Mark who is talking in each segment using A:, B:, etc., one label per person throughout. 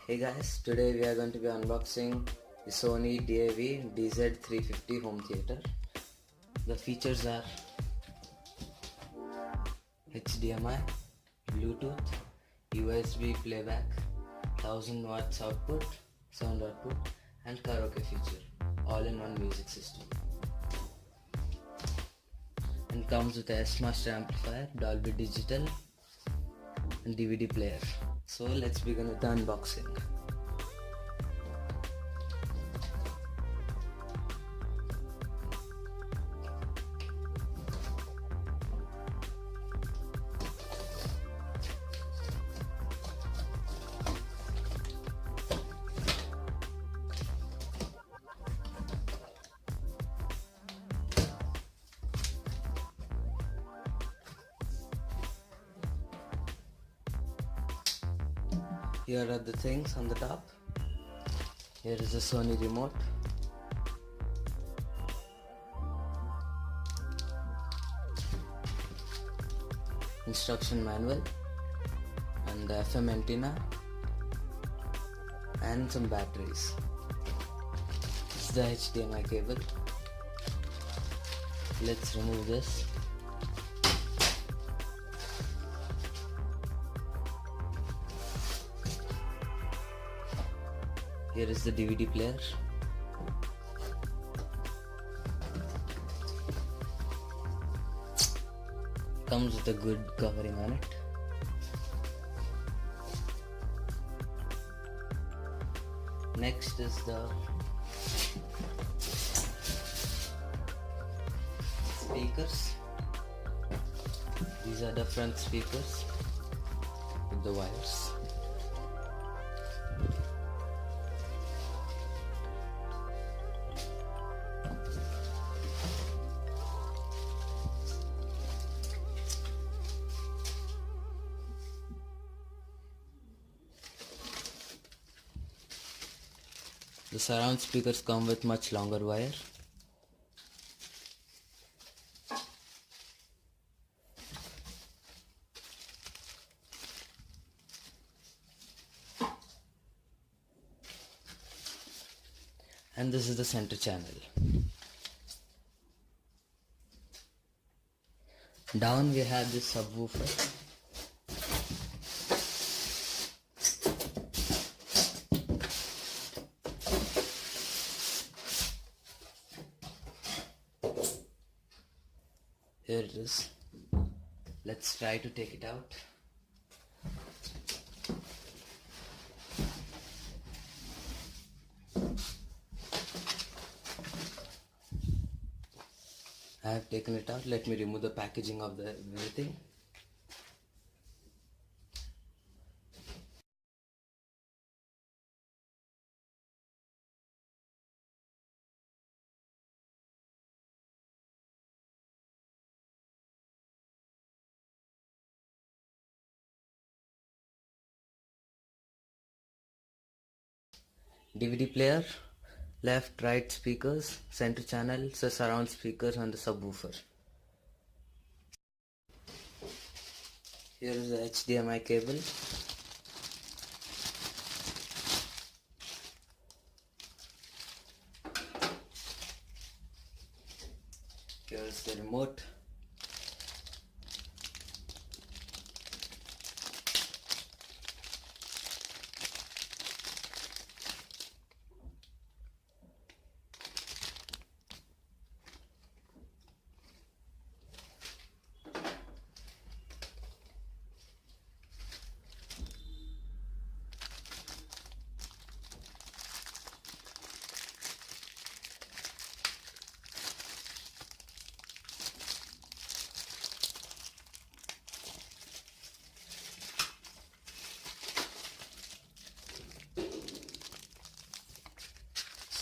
A: Hey guys, today we are going to be unboxing the Sony Dav DZ350 home theater. The features are HDMI, Bluetooth, USB playback, 1000 watts output, sound output and karaoke feature, all in one music system. And comes with a S-Master amplifier, Dolby Digital and DVD player. So let's begin with the unboxing. Here are the things on the top. Here is the Sony remote. Instruction manual and the FM antenna and some batteries. This is the HDMI cable. Let's remove this. Here is the DVD player. Comes with a good covering on it. Next is the speakers. These are the front speakers with the wires. The surround speakers come with much longer wire. And this is the center channel. Down we have this subwoofer. Here it is. Let's try to take it out. I have taken it out. Let me remove the packaging of the everything. DVD player, left, right speakers, center channel, so surround speakers and the subwoofer. Here is the HDMI cable. Here is the remote.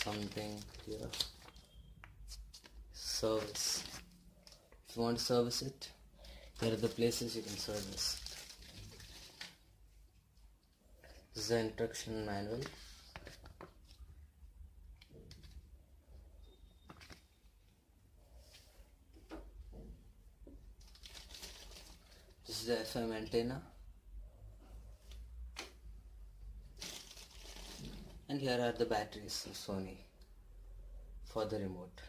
A: Something here. Service. If you want to service it, here are the places you can service. This is the instruction manual. This is the FM antenna. And here are the batteries of Sony for the remote.